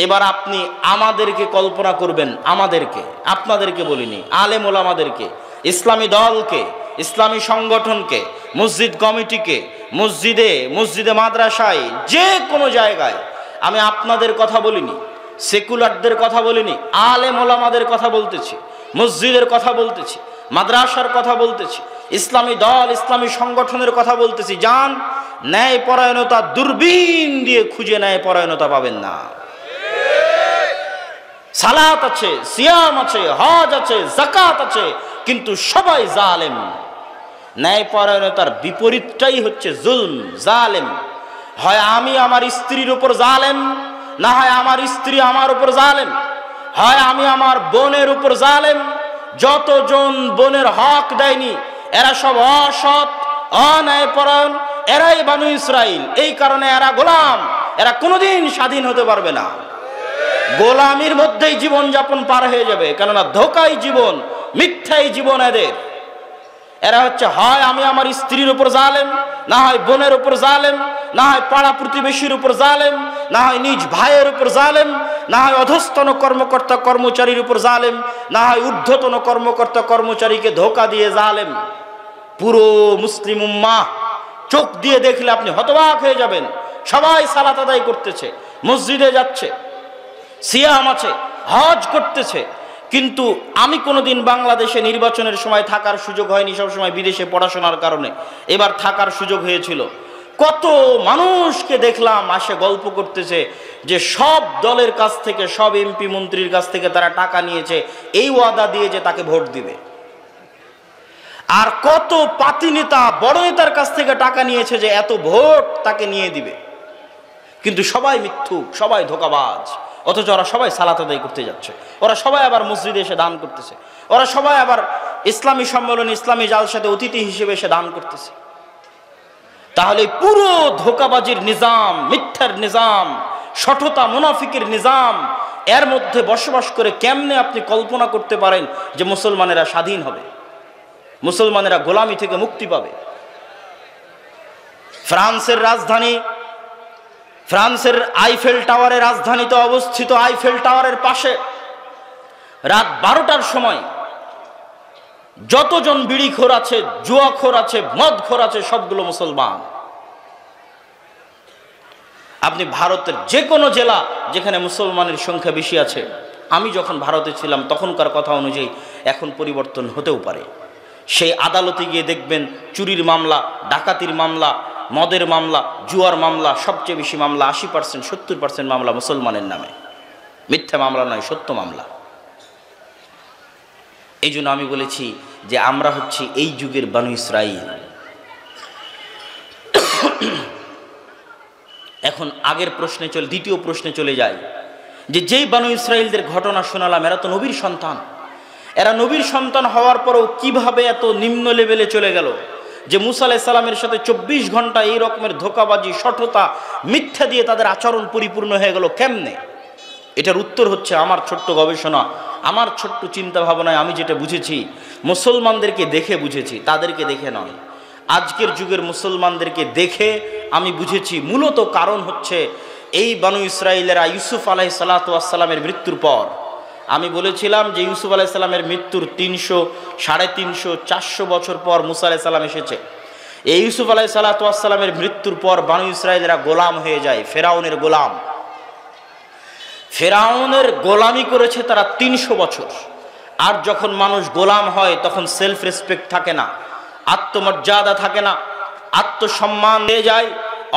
এবার আপনি আমাদেরকে কল্পনা করবেন, আমাদেরকে, আপনাদেরকে বলিনি, আলেম ওলামাদেরকে, ইসলামী দলকে, ইসলামী সংগঠনকে, মসজিদ কমিটিকে, মসজিদে মাদ্রাসায়, যে কোনো জায়গায়, আমি আপনাদের কথা বলিনি, সেকুলারদের কথা বলিনি, আলেম ওলামাদের কথা বলতেছি, মসজিদের কথা বলতেছি, মাদ্রাসার কথা বলতেছি, ইসলামী দল, ইসলামী সংগঠনের কথা বলতেছি। যান, ন্যায় পরায়ণতা দূরবীন দিয়ে খুঁজে ন্যায় পরায়ণতা পাবেন না। সালাত আছে, সিয়াম আছে, হজ আছে, যাকাত আছে, কিন্তু সবাই জালেম। ন্যায় পরায়ণতার বিপরীতটাই হচ্ছে জুলম, জালেম। হয় আমি আমার স্ত্রীর উপর জালেম, না হয় আমার স্ত্রী আমার উপর জালেম, হয় আমি আমার বোনের উপর জালেম। যতজন বোনের হক দেয়নি এরা সব অসৎ, অন্যায়পরায়ণ, এরাই বানু ইসরাইল। এই কারণে এরা গোলাম, এরা কোনোদিন স্বাধীন হতে পারবে না। গোলামির মধ্যেই জীবন যাপন পার হয়ে যাবে, কেননা ধোকাই জীবন, মিথ্যাই জীবন এদের। এরা হচ্ছে হয় আমি আমার স্ত্রীর উপর জালেম, না হয় বোনের উপর জালেম, না হয় পাড়া প্রতিবেশীর উপর জালেম, না হয় নিজ ভাইয়ের উপর জালেম, না হয় অধস্তন কর্মকর্তা কর্মচারীর উপর জালেম, না হয় ঊর্ধ্বতন কর্মকর্তা কর্মচারীকে ধোকা দিয়ে জালেম। পুরো মুসলিম উম্মাহ চোখ দিয়ে দেখলে আপনি হতবাক হয়ে যাবেন। সবাই সালাত আদায় করতেছে, মসজিদে যাচ্ছে, সিয়াম আছে, হজ করতেছে, কিন্তু আমি কোনোদিন বাংলাদেশে নির্বাচনের সময় থাকার সুযোগ হয়নি, সবসময় বিদেশে পড়াশোনার কারণে। এবার থাকার সুযোগ হয়েছিল। কত মানুষকে দেখলাম আসে গল্প করতেছে যে সব দলের কাছ থেকে, সব এমপি মন্ত্রীর কাছ থেকে তারা টাকা নিয়েছে এই ওয়াদা দিয়ে যে তাকে ভোট দিবে। আর কত পাতি নেতা, বড় নেতার কাছ থেকে টাকা নিয়েছে যে এত ভোট তাকে নিয়ে দিবে। কিন্তু সবাই মিথ্যুক, সবাই ধোঁকাবাজ। অথচ ওরা সবাই সালাত আদায় করতে যাচ্ছে, ওরা সবাই আবার মসজিদে এসে দান করতেছে, ওরা সবাই আবার ইসলামী সম্মেলন, ইসলামী জালসাতে অতিথি হিসেবে এসে দান করতেছে। তাহলে পুরো ধোঁকাবাজির নিজাম, মিথ্যার নিজাম, শঠতা মুনাফিকের নিজাম, এর মধ্যে বসবাস করে কেমনে আপনি কল্পনা করতে পারেন যে মুসলমানেরা স্বাধীন হবে, মুসলমানেরা গোলামি থেকে মুক্তি পাবে? ফ্রান্সের রাজধানী, ফ্রান্সের আইফেল টাওয়ারের রাজধানীতে অবস্থিত আইফেল টাওয়ারের পাশে রাত 12টার সময় যতজন বিড়িখোর আছে, জুয়াখোর আছে, মদখোর আছে, সবগুলো মুসলমান। আপনি ভারতের যে কোনো জেলা যেখানে মুসলমানের সংখ্যা বেশি আছে, আমি যখন ভারতে ছিলাম তখনকার কথা অনুযায়ী এখন পরিবর্তন হতেও পারে, সেই আদালতে গিয়ে দেখবেন চুরির মামলা, ডাকাতির মামলা, মদের মামলা, জুয়ার মামলা, সবচেয়ে বেশি মামলা 80%, 70% মামলা মুসলমানের নামে। মিথ্যা মামলা নয়, সত্য মামলা। এই জন্য আমি বলেছি যে আমরা হচ্ছি এই যুগের বানু ইসরাইল। এখন আগের প্রশ্নে চলে, দ্বিতীয় প্রশ্নে চলে যায় যে যেই বানু ইসরাইলদের ঘটনা শোনালাম, এরা তো নবীর সন্তান। এরা নবীর সন্তান হওয়ার পরেও কিভাবে এত নিম্ন লেভেলে চলে গেল যে মুসা আলাইহিস সালামের সাথে 24 ঘন্টা এই রকমের ধোঁকাবাজি, শঠতা, মিথ্যা দিয়ে তাদের আচরণ পরিপূর্ণ হয়ে গেল কেমনে? এটার উত্তর হচ্ছে আমার ছোট্ট গবেষণা, আমার ছোট্ট চিন্তা ভাবনায় আমি যেটা বুঝেছি, মুসলমানদেরকে দেখে বুঝেছি, তাদেরকে দেখে নয়। আজকের যুগের মুসলমানদেরকে দেখে আমি বুঝেছি মূলত কারণ হচ্ছে এই বানু ইসরাইলেরা ইউসুফ আলাইহিস সালামের মৃত্যুর পর, আমি বলেছিলাম যে ইউসুফ আলাইহিস সালামের মৃত্যুর 300, 350, 400 বছর পর মুসা আলাইহিস সালাম এসেছে। এই ইউসুফ আলাইহিস সালামের মৃত্যুর পর বানু ইসরাইলেরা গোলাম হয়ে যায়, ফেরাউনের গোলাম। ফেরাউনের গোলামি করেছে তারা 300 বছর। আর যখন মানুষ গোলাম হয় তখন সেলফ রেসপেক্ট থাকে না, আত্মমর্যাদা থাকে না, আত্মসম্মান হয়ে যায়,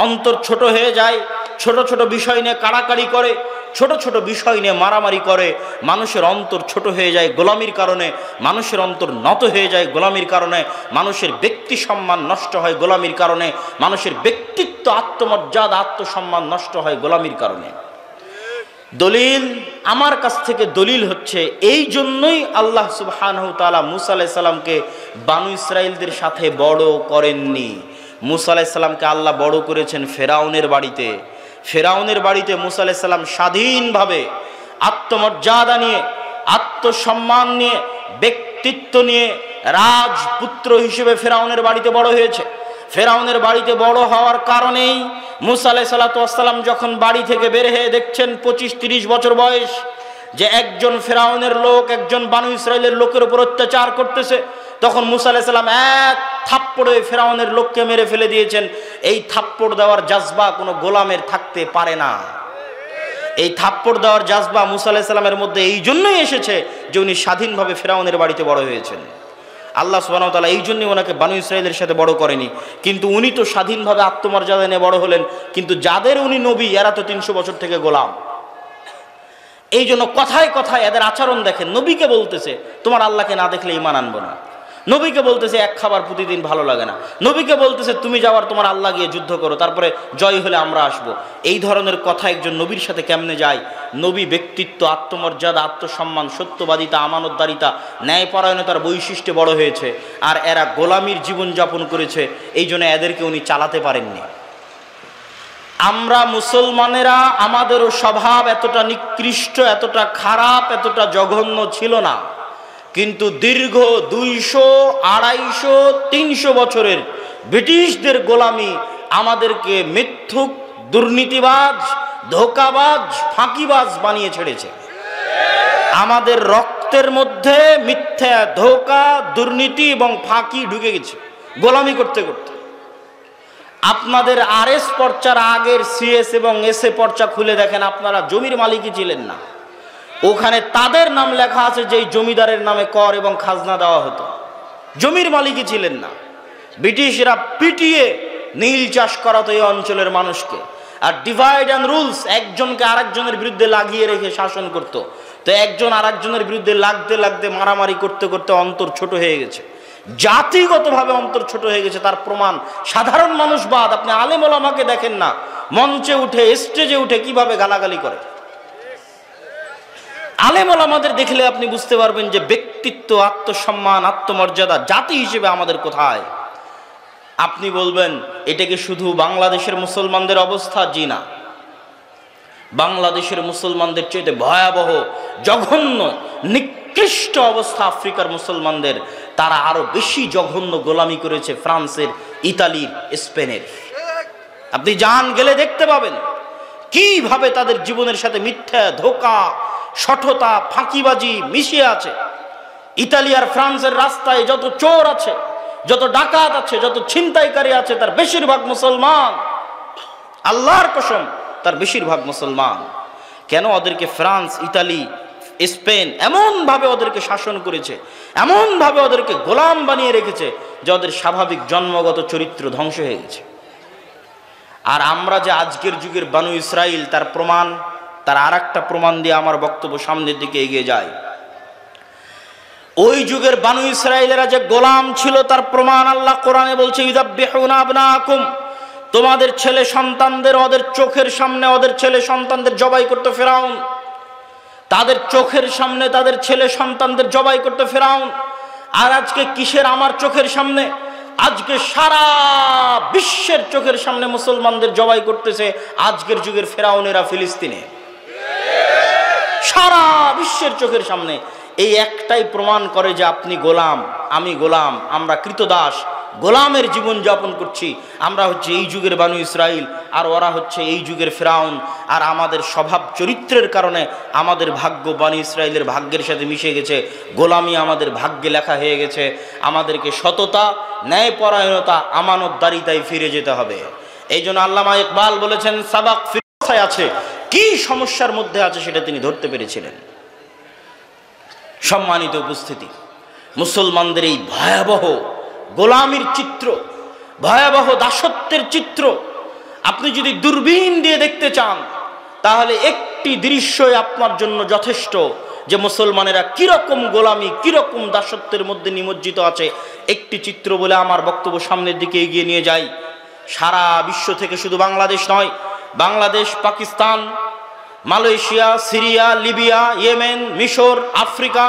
অন্তর ছোট হয়ে যায়, ছোট ছোট বিষয় নিয়ে কাড়াকাড়ি করে, ছোট ছোট বিষয় নিয়ে মারামারি করে। মানুষের অন্তর ছোট হয়ে যায় গোলামির কারণে, মানুষের অন্তর নত হয়ে যায় গোলামির কারণে, মানুষের ব্যক্তি সম্মান নষ্ট হয় গোলামির কারণে, মানুষের ব্যক্তিত্ব, আত্মমর্যাদা, আত্মসম্মান নষ্ট হয় গোলামির কারণে। দলিল আমার কাছ থেকে দলিল হচ্ছে এই জন্যই আল্লাহ সুবহানাহু ওয়া তাআলা মুসা আলাইহিস সালামকে বানু ইসরাইলদের সাথে বড় করেননি। মুসা আলাইহিস সালামকে আল্লাহ বড় করেছেন ফেরাউনের বাড়িতে। ফেরাউনের বাড়িতে মুসা আলাইহিস সালাম স্বাধীনভাবে আত্মমর্যাদা নিয়ে, আত্মসম্মান নিয়ে, ব্যক্তিত্ব নিয়ে রাজপুত্র হিসেবে ফেরাউনের বাড়িতে বড় হয়েছে। ফেরাউনের বাড়িতে বড় হওয়ার কারণেই মুসা আলাইহিস সালাতু ওয়াস সালাম যখন বাড়ি থেকে বের হয়ে দেখছেন 25-30 বছর বয়স যে একজন ফেরাউনের লোক একজন বানু ইসরাইলের লোকের উপর অত্যাচার করতেছে, তখন মুসা আলাইহিস সালাম এক থাপ্পড়ে ফেরাউনের লোককে মেরে ফেলে দিয়েছেন। এই থাপ্পড় দেওয়ার জাজবা কোনো গোলামের থাকতে পারে না। এই থাপ্পড় দেওয়ার জাজবা মুসা আলাইহিস সালামের মধ্যে এই জন্যই এসেছে যে উনি স্বাধীনভাবে ফেরাউনের বাড়িতে বড় হয়েছেন। আল্লাহ সুবহানাহু ওয়া তাআলা এই জন্যই ওনাকে বানু ইসরাইলের সাথে বড় করেনি, কিন্তু উনি তো স্বাধীনভাবে আত্মমর্যাদা নিয়ে বড় হলেন। কিন্তু যাদের উনি নবী, এরা তো 300 বছর থেকে গোলাম। এই জন্য কথায় কথায় এদের আচরণ দেখেন। নবীকে বলতেছে তোমার আল্লাহকে না দেখলে ঈমান আনবো না, নবীকে বলতেছে এক খাবার প্রতিদিন ভালো লাগে না, নবীকে বলতেছে তুমি যাওয়ার তোমার আল্লাহ গিয়ে যুদ্ধ করো, তারপরে জয় হলে আমরা আসবো। এই ধরনের কথা একজন নবীর সাথে কেমনে যায়? নবী ব্যক্তিত্ব, আত্মমর্যাদা, আত্মসম্মান, সত্যবাদিতা, আমানতদারিতা, ন্যায়পরায়ণতার বৈশিষ্ট্যে বড় হয়েছে, আর এরা গোলামির জীবনযাপন করেছে। এই জন্য এদেরকে উনি চালাতে পারেননি। আমরা মুসলমানেরা আমাদেরও স্বভাব এতটা নিকৃষ্ট, এতটা খারাপ, এতটা জঘন্য ছিল না, কিন্তু দীর্ঘ 200, 250, 300 বছরের ব্রিটিশদের গোলামি আমাদেরকে মিথ্যুক, দুর্নীতিবাজ, ধোঁকাবাজ, ফাঁকিবাজ বানিয়ে ছেড়েছে। আমাদের রক্তের মধ্যে মিথ্যা, ধোঁকা, দুর্নীতি এবং ফাঁকি ঢুকে গেছে গোলামি করতে করতে। আপনাদের আরএস পর্চার আগের সিএস এবং এসএ পর্চা খুলে দেখেন, আপনারা জমির মালিকই ছিলেন না। ওখানে তাদের নাম লেখা আছে যেই জমিদারের নামে কর এবং খাজনা দেওয়া হতো, জমির মালিকই ছিলেন না। ব্রিটিশরা পিটিয়ে নীল চাষ করাতো এই অঞ্চলের মানুষকে, আর ডিভাইড অ্যান্ড রুলস, একজনকে আরেকজনের বিরুদ্ধে লাগিয়ে রেখে শাসন করত। তো একজন আরেকজনের বিরুদ্ধে লাগতে লাগতে, মারামারি করতে করতে অন্তর ছোট হয়ে গেছে, জাতিগতভাবে অন্তর ছোট হয়ে গেছে। তার প্রমাণ সাধারণ মানুষ বাদ, আপনি আলেম ওলামাকে দেখেন না মঞ্চে উঠে, স্টেজে উঠে কিভাবে গালাগালি করে। আলেম ওলামাদের দেখলে আপনি বুঝতে পারবেন যে ব্যক্তিত্ব, আত্মসম্মান, আত্মমর্যাদা জাতি হিসেবে আমাদের কোথায়। আপনি বলবেন এটা কি শুধু বাংলাদেশের মুসলমানদের অবস্থা? জি না, বাংলাদেশের মুসলমানদের চেয়ে ভয়াবহ, জঘন্য, নিকৃষ্ট অবস্থা আফ্রিকার মুসলমানদের। তারা আরো বেশি জঘন্য গোলামি করেছে ফ্রান্সের, ইতালির, স্পেনের। আপনি যান, গেলে দেখতে পাবেন কিভাবে তাদের জীবনের সাথে মিথ্যা, ধোঁকা, শঠতা, ফাঁকিবাজি মিশিয়ে আছে। ইতালি আর ফ্রান্সের রাস্তায় যত চোর আছে, যত ডাকাত আছে, যত ছিনতাইকারী আছে, তার বেশিরভাগ মুসলমান। আল্লাহর কসম, তার বেশিরভাগ মুসলমান। কেন? ওদেরকে ফ্রান্স, ইতালি, স্পেন এমনভাবে ওদেরকে শাসন করেছে, এমনভাবে ওদেরকে গোলাম বানিয়ে রেখেছে যে ওদের স্বাভাবিক জন্মগত চরিত্র ধ্বংস হয়ে গেছে। আর আমরা যে আজকের যুগের বানু ইসরাইল, তার প্রমাণ, তার আর একটা প্রমাণ দিয়ে আমার বক্তব্য সামনের দিকে এগিয়ে যায়। ওই যুগের বানু ইসরাইলেরা যে গোলাম ছিল তার প্রমাণ আল্লাহ কোরআনে বলছে, ইউযাব্বিহুনা আবনাকুম, তোমাদের ছেলে সন্তানদের ওদের চোখের সামনে ওদের ছেলে সন্তানদের জবাই করতে ফেরাউন। তাদের চোখের সামনে তাদের ছেলে সন্তানদের জবাই করতে ফেরাউন। আর আজকে কিসের আমার চোখের সামনে? আজকে সারা বিশ্বের চোখের সামনে মুসলমানদের জবাই করতেছে আজকের যুগের ফেরাউনেরা ফিলিস্তিনে, সারা বিশ্বের চোখের সামনে। এই একটাই প্রমাণ করে যে আপনি গোলাম, আমি গোলাম, আমরা কৃতদাস, গোলামের জীবন যাপন করছি। আমরা হচ্ছে এই যুগের বানু ইসরাইল, আর ওরা হচ্ছে এই যুগের ফেরাউন। আর আমাদের স্বভাব চরিত্রের কারণে আমাদের ভাগ্য বানু ইসরাইলের ভাগ্যের সাথে মিশে গেছে, গোলামি আমাদের ভাগ্যে লেখা হয়ে গেছে। আমাদেরকে সততা, ন্যায়পরায়ণতা, আমানতদারিতায় ফিরে যেতে হবে। এই জন্য আল্লামা ইকবাল বলেছেন, সাবাক ফিরসায় আছে, কি সমস্যার মধ্যে আছে সেটা তিনি ধরতে পেরেছিলেন। সম্মানিত উপস্থিতি, মুসলমানদের এই ভয়াবহ গোলামির চিত্র, ভয়াবহ দাসত্বের চিত্র আপনি যদি দূরবীন দিয়ে দেখতে চান, তাহলে একটি দৃশ্যই আপনার জন্য যথেষ্ট যে মুসলমানেরা কিরকম গোলামি, কিরকম দাসত্বের মধ্যে নিমজ্জিত আছে। একটি চিত্র বলে আমার বক্তব্য সামনের দিকে এগিয়ে নিয়ে যাই। সারা বিশ্ব থেকে, শুধু বাংলাদেশ নয়, Bangladesh, Pakistan, Malaysia, Syria, Libya, Yemen, মিশর, আফ্রিকা,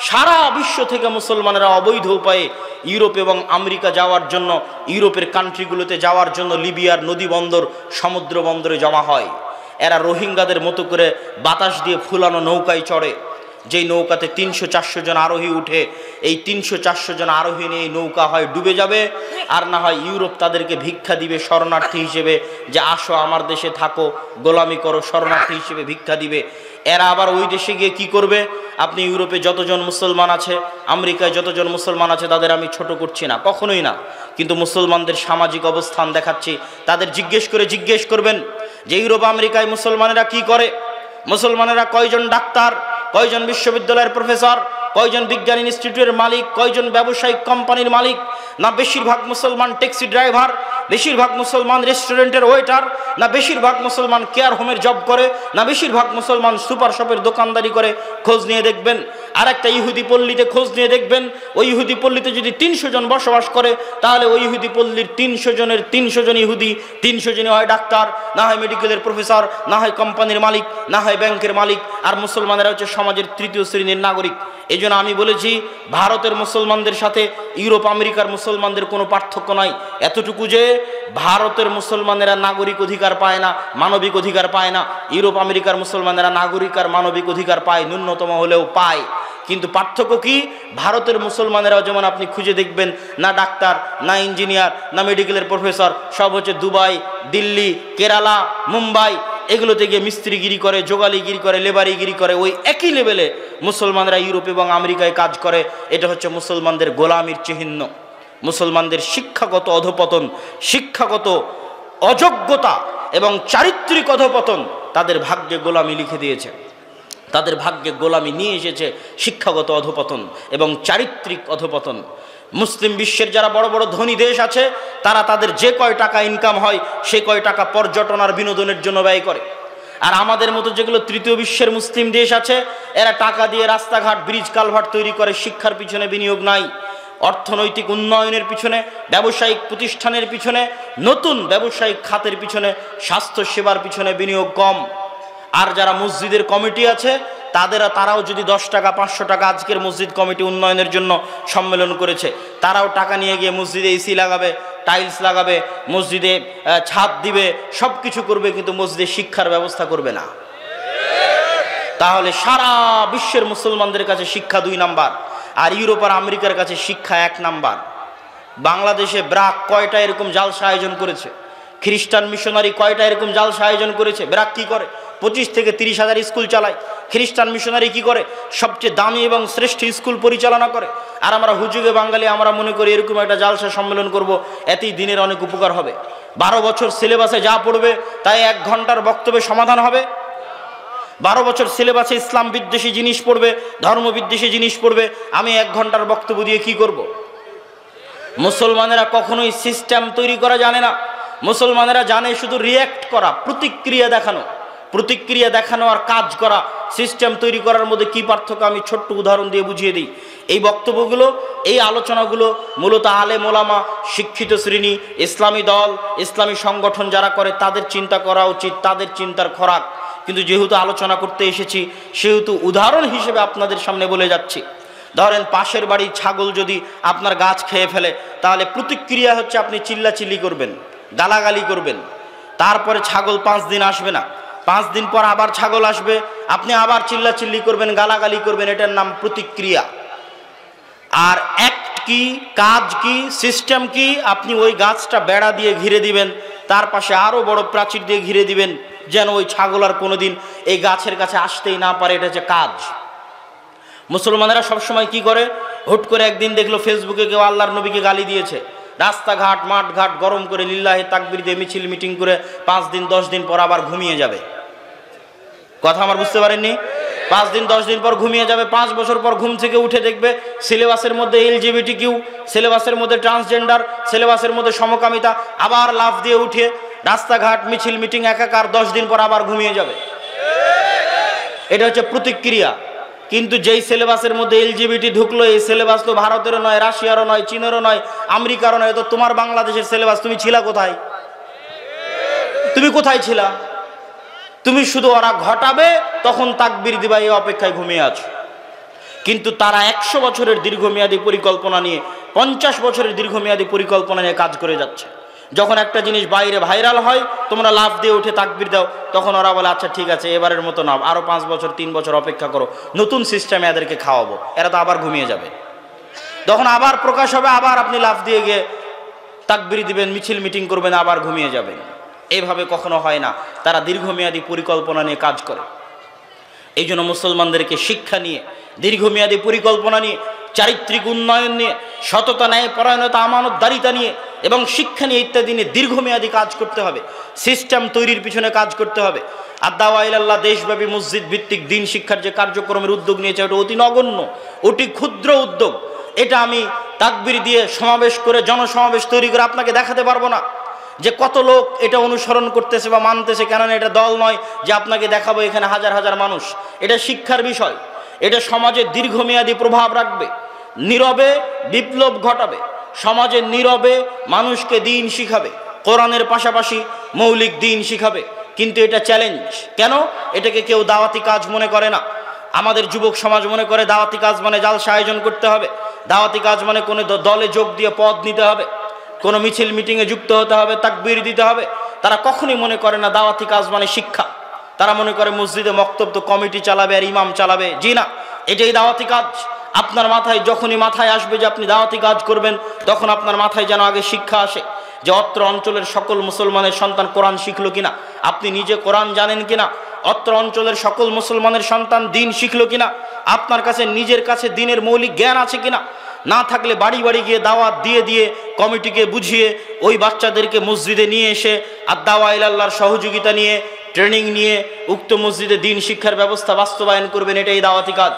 সারা বিশ্ব থেকে মুসলমানেরা অবৈধ উপায়ে ইউরোপ এবং আমেরিকা যাওয়ার জন্য, ইউরোপের কান্ট্রিগুলোতে যাওয়ার জন্য লিবিয়ার নদী বন্দর, সমুদ্র বন্দরে জমা হয়। এরা রোহিঙ্গাদের মতো করে বাতাস দিয়ে ফুলানো নৌকায় চড়ে, যেই নৌকাতে 300-400 জন আরোহী উঠে, এই 300-400 জন আরোহী নিয়ে এই নৌকা হয় ডুবে যাবে, আর না হয় ইউরোপ তাদেরকে ভিক্ষা দিবে শরণার্থী হিসেবে, যে আসো আমার দেশে থাকো, গোলামি করো, শরণার্থী হিসেবে ভিক্ষা দিবে। এরা আবার ওই দেশে গিয়ে কি করবে? আপনি ইউরোপে যতজন মুসলমান আছে, আমেরিকায় যতজন মুসলমান আছে, তাদের আমি ছোট করছি না, কখনোই না, কিন্তু মুসলমানদের সামাজিক অবস্থান দেখাচ্ছি। তাদের জিজ্ঞেস করবেন যে ইউরোপ আমেরিকায় মুসলমানেরা কি করে, মুসলমানেরা কয়জন ডাক্তার, কয়জন বিশ্ববিদ্যালয়ের প্রফেসর, কয়জন বিজ্ঞান ইনস্টিটিউটের মালিক, কয়জন ব্যবসায়িক কোম্পানির মালিক? না বেশিরভাগ মুসলমান ট্যাক্সি ড্রাইভার, বেশিরভাগ মুসলমান রেস্টুরেন্টের ওয়েটার, না বেশিরভাগ মুসলমান কেয়ার হোমের জব করে, না বেশিরভাগ মুসলমান সুপার শপের দোকানদারি করে? খোঁজ নিয়ে দেখবেন। আর একটা ইহুদি পল্লীতে খোঁজ নিয়ে দেখবেন, ওই ইহুদি পল্লীতে যদি 300 জন বসবাস করে, তাহলে ওই ইহুদি পল্লীর 300 জনের 300 জন ইহুদি, 300 জনই হয় ডাক্তার, না হয় মেডিকেলের প্রফেসর, না হয় কোম্পানির মালিক, না হয় ব্যাংকের মালিক, আর মুসলমানেরা হচ্ছে সমাজের তৃতীয় শ্রেণীর নাগরিক। এই জন্য আমি বলেছি, ভারতের মুসলমানদের সাথে ইউরোপ আমেরিকার মুসলমানদের কোনো পার্থক্য নাই, এতটুকু যে ভারতের মুসলমানেরা নাগরিক অধিকার পায় না, মানবিক অধিকার পায় না। ইউরোপ আমেরিকার মুসলমানেরা নাগরিক আর মানবিক অধিকার পায়, ন্যূনতম হলেও পায়। কিন্তু পার্থক্য কি? ভারতের মুসলমানেরাও যেমন আপনি খুঁজে দেখবেন, না ডাক্তার, না ইঞ্জিনিয়ার, না মেডিকেলের প্রফেসর, সব হচ্ছে দুবাই, দিল্লি, কেরালা, মুম্বাই, এগুলোতে গিয়ে মিস্ত্রিগিরি করে, যোগালিগিরি করে, লেবারিগিরি করে। ওই একই লেভেলে মুসলমানরা ইউরোপ এবং আমেরিকায় কাজ করে। এটা হচ্ছে মুসলমানদের গোলামির চিহ্ন। মুসলমানদের শিক্ষাগত অধপতন, শিক্ষাগত অযোগ্যতা এবং চারিত্রিক অধপতন তাদের ভাগ্যে গোলামি লিখে দিয়েছে। তাদের ভাগ্যে গোলামি নিয়ে এসেছে শিক্ষাগত অধপতন এবং চারিত্রিক অধপতন। মুসলিম বিশ্বের যারা বড় বড় ধনী দেশ আছে, তারা তাদের যে কয় টাকা ইনকাম হয়, সে কয় টাকা পর্যটন আর বিনোদনের জন্য ব্যয় করে। আর আমাদের মতো যেগুলো তৃতীয় বিশ্বের মুসলিম দেশ আছে, এরা টাকা দিয়ে রাস্তাঘাট, ব্রিজ, কালভার্ট তৈরি করে, শিক্ষার পিছনে বিনিয়োগ নাই। অর্থনৈতিক উন্নয়নের পিছনে, ব্যবসায়িক প্রতিষ্ঠানের পিছনে, নতুন ব্যবসায়িক খাতের পিছনে, স্বাস্থ্য সেবার পিছনে বিনিয়োগ কম। আর যারা মসজিদের কমিটি আছে, তারাও যদি 10 টাকা 500 টাকা, আজকের মসজিদ কমিটি উন্নয়নের জন্য সম্মেলন করেছে, তারাও টাকা নিয়ে গিয়ে মসজিদে এসি লাগাবে, টাইলস লাগাবে, মসজিদে ছাদ দিবে, সব কিছু করবে, কিন্তু মসজিদে শিক্ষার ব্যবস্থা করবে না। তাহলে সারা বিশ্বের মুসলমানদের কাছে শিক্ষা 2 নাম্বার, আর ইউরোপ আর আমেরিকার কাছে শিক্ষা 1 নাম্বার। বাংলাদেশে ব্রাক কয়টা এরকম জালসা আয়োজন করেছে? খ্রিস্টান মিশনারি কয়টা এরকম জালসা আয়োজন করেছে? ব্রাক কি করে? 25 থেকে 30 হাজার স্কুল চালায়। খ্রিস্টান মিশনারি কি করে? সবচেয়ে দামি এবং শ্রেষ্ঠ স্কুল পরিচালনা করে। আর আমরা হুজুগে বাঙালি, আমরা মনে করি এরকম একটা জালসা সম্মেলন করব, এতেই দিনের অনেক উপকার হবে। 12 বছর সিলেবাসে যা পড়বে তাই 1 ঘন্টার বক্তব্যে সমাধান হবে? 12 বছর সিলেবাসে ইসলাম বিদ্বেষী জিনিস পড়বে, ধর্ম বিদ্বেষী জিনিস পড়বে, আমি 1 ঘন্টার বক্তব্য দিয়ে কি করব? মুসলমানেরা কখনোই সিস্টেম তৈরি করা জানে না। মুসলমানেরা জানে শুধু রিয়্যাক্ট করা, প্রতিক্রিয়া দেখানো। প্রতিক্রিয়া দেখানো আর কাজ করা, সিস্টেম তৈরি করার মধ্যে কি পার্থক্য আমি ছোট্ট উদাহরণ দিয়ে বুঝিয়ে দিই। এই বক্তব্যগুলো, এই আলোচনাগুলো মূলত আলেম ওলামা, শিক্ষিত শ্রেণী, ইসলামী দল, ইসলামী সংগঠন যারা করে তাদের চিন্তা করা উচিত, তাদের চিন্তার খোরাক। কিন্তু যেহেতু আলোচনা করতে এসেছি, সেহেতু উদাহরণ হিসেবে আপনাদের সামনে বলে যাচ্ছি। ধরেন পাশের বাড়ির ছাগল যদি আপনার গাছ খেয়ে ফেলে, তাহলে প্রতিক্রিয়া হচ্ছে আপনি চিল্লাচিল্লি করবেন, গালাগালি করবেন। তারপরে ছাগল 5 দিন আসবে না, 5 দিন পর আবার ছাগল আসবে, আপনি আবার চিল্লাচিল্লি করবেন, গালাগালি করবেন। এটার নাম প্রতিক্রিয়া। আর অ্যাক্ট কি, কাজ কি, সিস্টেম কি? আপনি ওই গাছটা বেড়া দিয়ে ঘিরে দিবেন, তার পাশে আরো বড় প্রাচীর দিয়ে ঘিরে দিবেন, যেন ওই ছাগল আর কোনোদিন এই গাছের কাছে আসতেই না পারে। এটা হচ্ছে কাজ। মুসলমানেরা সবসময় কি করে? হুট করে একদিন দেখলো ফেসবুকে কেউ আল্লাহর নবীকে গালি দিয়েছে, রাস্তাঘাট মাঠঘাট গরম করে লিল্লাহি তাকবীর দিয়ে মিছিল মিটিং করে 5 দিন 10 দিন পর আবার ঘুমিয়ে যাবে। কথা আমার বুঝতে পারেননি? 5 দিন 10 দিন পর ঘুমিয়ে যাবে। 5 বছর পর ঘুম থেকে উঠে দেখবে সিলেবাসের মধ্যে LGBTQ, সিলেবাসের মধ্যে ট্রান্সজেন্ডার, সিলেবাসের মধ্যে সমকামিতা, আবার লাফ দিয়ে উঠে রাস্তাঘাট মিছিল মিটিং একাকার, 10 দিন পর আবার ঘুমিয়ে যাবে। এটা হচ্ছে প্রতিক্রিয়া। কিন্তু যেই সিলেবাসের মধ্যে LGBT ঢুকলো, এই সিলেবাস তো ভারতেরও নয়, রাশিয়ারও নয়, চীনেরও নয়, আমেরিকারও নয়, তো তোমার বাংলাদেশের সিলেবাস। তুমি ছিলা কোথায়? তুমি কোথায় ছিলা? তুমি শুধু ওরা ঘটাবে তখন তাকবীর দিবা, এই অপেক্ষায় ঘুমিয়ে আছো। কিন্তু তারা 100 বছরের দীর্ঘমেয়াদী পরিকল্পনা নিয়ে, 50 বছরের দীর্ঘমেয়াদী পরিকল্পনা নিয়ে কাজ করে যাচ্ছে। যখন একটা জিনিস বাইরে ভাইরাল হয়, তোমরা লাফ দিয়ে উঠে তাকবীর দাও, তখন ওরা বলে আচ্ছা ঠিক আছে এবারের মতো না, আরো 5 বছর 3 বছর অপেক্ষা করো, নতুন সিস্টেমে এদেরকে খাওয়াবো, এরা তো আবার ঘুমিয়ে যাবে। তখন আবার প্রকাশ হবে, আবার আপনি লাফ দিয়ে গিয়ে তাকবীর দিবেন, মিছিল মিটিং করবেন, আবার ঘুমিয়ে যাবেন। এইভাবে কখনো হয় না। তারা দীর্ঘমেয়াদী পরিকল্পনা নিয়ে কাজ করে। এই জন্য মুসলমানদেরকে শিক্ষা নিয়ে, দীর্ঘমেয়াদী পরিকল্পনা নিয়ে, চারিত্রিক উন্নয়ন নিয়ে, সততা, ন্যায় পরায়ণতা, আমানতদারিতা নিয়ে এবং শিক্ষা নিয়ে ইত্যাদি নিয়ে দীর্ঘমেয়াদী কাজ করতে হবে। সিস্টেম তৈরির পিছনে কাজ করতে হবে। আদ-দাওয়া ইলাল্লাহ দেশব্যাপী মসজিদ ভিত্তিক দিন শিক্ষার যে কার্যক্রমের উদ্যোগ নিয়েছে, ওটা অতি নগণ্য, অতি ক্ষুদ্র উদ্যোগ। এটা আমি তাকবীর দিয়ে সমাবেশ করে, জনসমাবেশ তৈরি করে আপনাকে দেখাতে পারবো না যে কত লোক এটা অনুসরণ করতেছে বা মানতেছে। কেননা এটা দল নয় যে আপনাকে দেখাবো এখানে হাজার হাজার মানুষ। এটা শিক্ষার বিষয়, এটা সমাজে দীর্ঘমেয়াদী প্রভাব রাখবে, নীরবে বিপ্লব ঘটাবে, সমাজে নীরবে মানুষকে দিন শিখাবে, কোরআনের পাশাপাশি মৌলিক দিন শিখাবে। কিন্তু এটা চ্যালেঞ্জ। কেন? এটাকে কেউ দাওয়াতি কাজ মনে করে না। আমাদের যুবক সমাজ মনে করে দাওয়াতি কাজ মানে জালসা আয়োজন করতে হবে, দাওয়াতি কাজ মানে কোনো দলে যোগ দিয়ে পদ নিতে হবে, কোনো মিছিল মিটিংয়ে যুক্ত হতে হবে, তাকবীর দিতে হবে। তারা কখনোই মনে করে না দাওয়াতি কাজ মানে শিক্ষা। তারা মনে করে মসজিদে মক্তব তো কমিটি চালাবে আর ইমাম চালাবে। জি না, এটাই দাওয়াতি কাজ। আপনার মাথায় যখনই মাথায় আসবে যে আপনি দাওয়াতি কাজ করবেন, তখন আপনার মাথায় যেন আগে শিক্ষা আসে যে অত্র অঞ্চলের সকল মুসলমানের সন্তান কোরআন শিখলো কিনা, আপনি নিজে কোরআন জানেন কিনা, অত্র অঞ্চলের সকল মুসলমানের সন্তান দিন শিখলো কিনা, আপনার কাছে নিজের কাছে দিনের মৌলিক জ্ঞান আছে কিনা। না থাকলে বাড়ি বাড়ি গিয়ে দাওয়াত দিয়ে দিয়ে কমিটিকে বুঝিয়ে ওই বাচ্চাদেরকে মসজিদে নিয়ে এসে আদ-দাওয়া ইলাল্লাহর সহযোগিতা নিয়ে, ট্রেনিং নিয়ে উক্ত মসজিদে দিন শিক্ষার ব্যবস্থা বাস্তবায়ন করবেন। এটাই দাওয়াতি কাজ।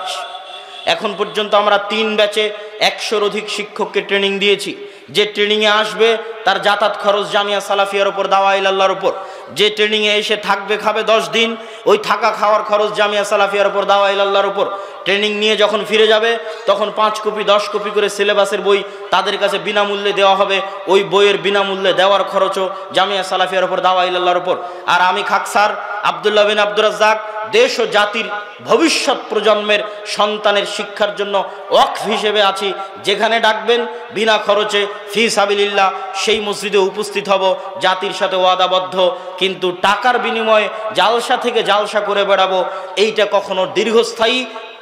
এখন পর্যন্ত আমরা 3 ব্যাচে 100-র অধিক শিক্ষককে ট্রেনিং দিয়েছি। যে ট্রেনিংয়ে আসবে তার যাতায়াত খরচ জামিয়া সালাফিয়ার উপর, দাওয়া ইলাল্লাহর উপর। যে ট্রেনিংয়ে এসে থাকবে খাবে 10 দিন, ওই থাকা খাওয়ার খরচ জামিয়া সালাফিয়ার উপর, দাওয়া ইলাল্লাহর উপর। ট্রেনিং নিয়ে যখন ফিরে যাবে তখন 5 কপি 10 কপি করে সিলেবাসের বই তাদের কাছে বিনামূল্যে দেওয়া হবে। ওই বইয়ের বিনামূল্যে দেওয়ার খরচও জামিয়া সালাফিয়ার উপর, দাওয়া ইলাল্লাহর উপর। আর আমি খাকসার আব্দুল্লাহ বিন আব্দুর রাজ্জাক দেশ ও জাতির ভবিষ্যৎ প্রজন্মের সন্তানের শিক্ষার জন্য ওয়াকফ হিসেবে আছি। যেখানে ডাকবেন বিনা খরচে ফি সাবিলিল্লাহ সেই মসজিদে উপস্থিত হব, জাতির সাথে ওয়াদাবদ্ধ। কিন্তু টাকার বিনিময়ে জালসা থেকে জালসা করে বেড়াবো, এইটা কখনো দীর্ঘস্থায়ী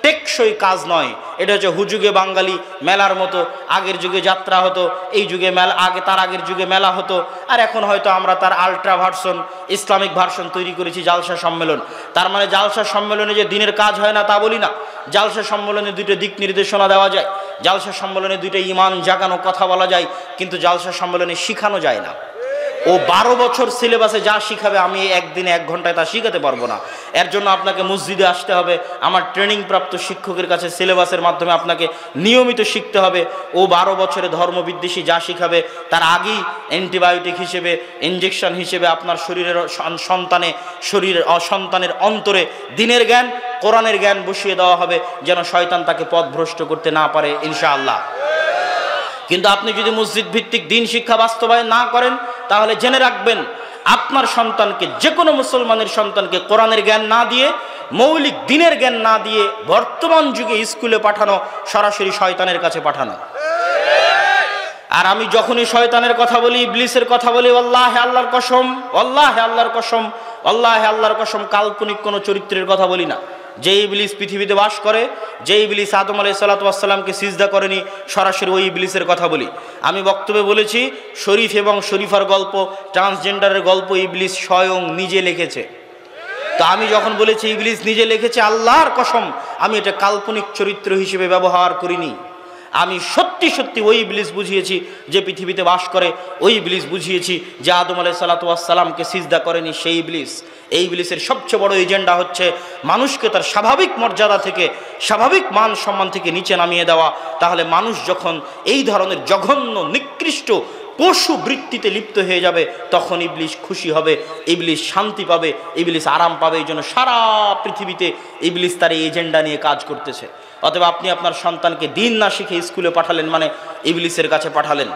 টেকসই কাজ নয়। এটা হচ্ছে হুজুগে বাঙালি মেলার মতো। আগের যুগে যাত্রা হতো, এই যুগে মেলা, তার আগের যুগে মেলা হতো, আর এখন হয়তো আমরা তার আলট্রা ভার্সন, ইসলামিক ভার্সন তৈরি করেছি, জালসা সম্মেলন। তার মানে জালসা সম্মেলনে যে দিনের কাজ হয় না তা বলি না। জালসা সম্মেলনে 2টা দিক নির্দেশনা দেওয়া যায়, জালসা সম্মেলনে 2টা ইমান জাগানো কথা বলা যায়, কিন্তু জালসা সম্মেলনে শিখানো যায় না। ও 12 বছর সিলেবাসে যা শিখাবে আমি একদিনে 1 ঘন্টায় তা শিখাতে পারবো না। এর জন্য আপনাকে মসজিদে আসতে হবে, আমার ট্রেনিং প্রাপ্ত শিক্ষকের কাছে সিলেবাসের মাধ্যমে আপনাকে নিয়মিত শিখতে হবে। ও 12 বছরে ধর্মবিদ্বেষী যা শিখাবে তার আগেই অ্যান্টিবায়োটিক হিসেবে, ইঞ্জেকশন হিসেবে আপনার শরীরের সন্তানের অন্তরে দিনের জ্ঞান, কোরআনের জ্ঞান বসিয়ে দেওয়া হবে, যেন শয়তান তাকে পথভ্রষ্ট করতে না পারে ইনশাআল্লাহ। কিন্তু আপনি যদি মসজিদ ভিত্তিক দিন শিক্ষা বাস্তবায়ন না করেন, তাহলে জেনে রাখবেন আপনার সন্তানকে, যে কোনো মুসলমানের সন্তানকে কোরআনের জ্ঞান না দিয়ে, মৌলিক দিনের জ্ঞান না দিয়ে বর্তমান যুগে স্কুলে পাঠানো সরাসরি শয়তানের কাছে পাঠানো। আর আমি যখনই শয়তানের কথা বলি, ইবলিসের কথা বলি, আল্লাহে আল্লাহর কসম, আল্লাহে আল্লাহর কসম, আল্লাহে আল্লাহর কসম, কাল্পনিক কোনো চরিত্রের কথা বলি না। যে ইবলিস পৃথিবীতে বাস করে, যে ইবলিস আদম আলাইহিস সালাতু ওয়াস সালামকে সিজদা করেনি, সরাসরি ওই ইবলিসের কথা বলি। আমি বক্তব্যে বলেছি শরীফ এবং শরীফার গল্প, ট্রান্সজেন্ডারের গল্প ইবলিস স্বয়ং নিজে লিখেছে। তো আমি যখন বলেছি ইবলিস নিজে লিখেছে, আল্লাহর কসম আমি এটা কাল্পনিক চরিত্র হিসেবে ব্যবহার করিনি। আমি সত্যি সত্যি ওই ইবলিস বুঝিয়েছি যে পৃথিবীতে বাস করে, ওই ইবলিস বুঝিয়েছি যে আদম আলাইহিস সালাতু ওয়াস সালামকে সিজদা করেনি সেই ইবলিস। এই ইবলিসের সবচেয়ে বড় এজেন্ডা হচ্ছে মানুষকে তার স্বাভাবিক মর্যাদা থেকে, স্বাভাবিক মান সম্মান থেকে নিচে নামিয়ে দেওয়া। তাহলে মানুষ যখন এই ধরনের জঘন্য নিকৃষ্ট পশু বৃত্তিতে লিপ্ত হয়ে যাবে, তখন ইবলিস খুশি হবে, ইবলিস শান্তি পাবে, ইবলিস আরাম পাবে। এই জন্য সারা পৃথিবীতে ইবলিস তার এই এজেন্ডা নিয়ে কাজ করতেছে। অতএব আপনি আপনার সন্তানকে দিন না শিখে স্কুলে পাঠালেন মানে ইবলিসের কাছে পাঠালেন।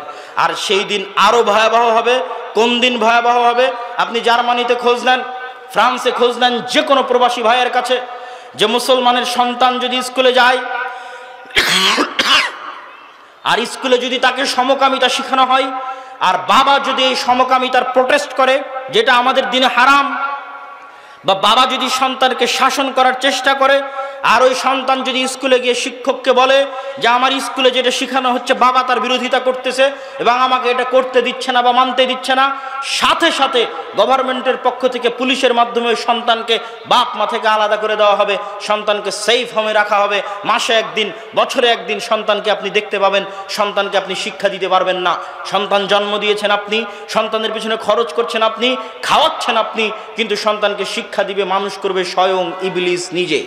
আর সেই দিন আরো ভয়াবহ হবে। কোন দিন ভয়াবহ হবে? আপনি জার্মানিতে খোঁজ নেন, ফ্রান্সে খোঁজ নেন, যে কোনো প্রবাসী ভাইয়ের কাছে, যে মুসলমানের সন্তান যদি স্কুলে যায় আর স্কুলে যদি তাকে সমকামিতা শেখানো হয়, আর বাবা যদি এই সমকামিতার প্রোটেস্ট করে, যেটা আমাদের দিনে হারাম, বা বাবা যদি সন্তানকে শাসন করার চেষ্টা করে, আর ওই সন্তান যদি স্কুলে গিয়ে শিক্ষককে বলে যে আমার স্কুলে যেটা শেখানো হচ্ছে বাবা তার বিরোধিতা করতেছে এবং আমাকে এটা করতে দিচ্ছে না বা মানতে দিচ্ছে না, সাথে সাথে গভর্নমেন্টের পক্ষ থেকে পুলিশের মাধ্যমে ওই সন্তানকে বাপ মা থেকে আলাদা করে দেওয়া হবে, সন্তানকে সেফ হোমে রাখা হবে। মাসে একদিন, বছরে একদিন সন্তানকে আপনি দেখতে পাবেন, সন্তানকে আপনি শিক্ষা দিতে পারবেন না। সন্তান জন্ম দিয়েছেন আপনি, সন্তানের পিছনে খরচ করছেন আপনি, খাওয়াচ্ছেন আপনি, কিন্তু সন্তানকে শিক্ষা দিবে, মানুষ করবে স্বয়ং ইবলিস নিজে।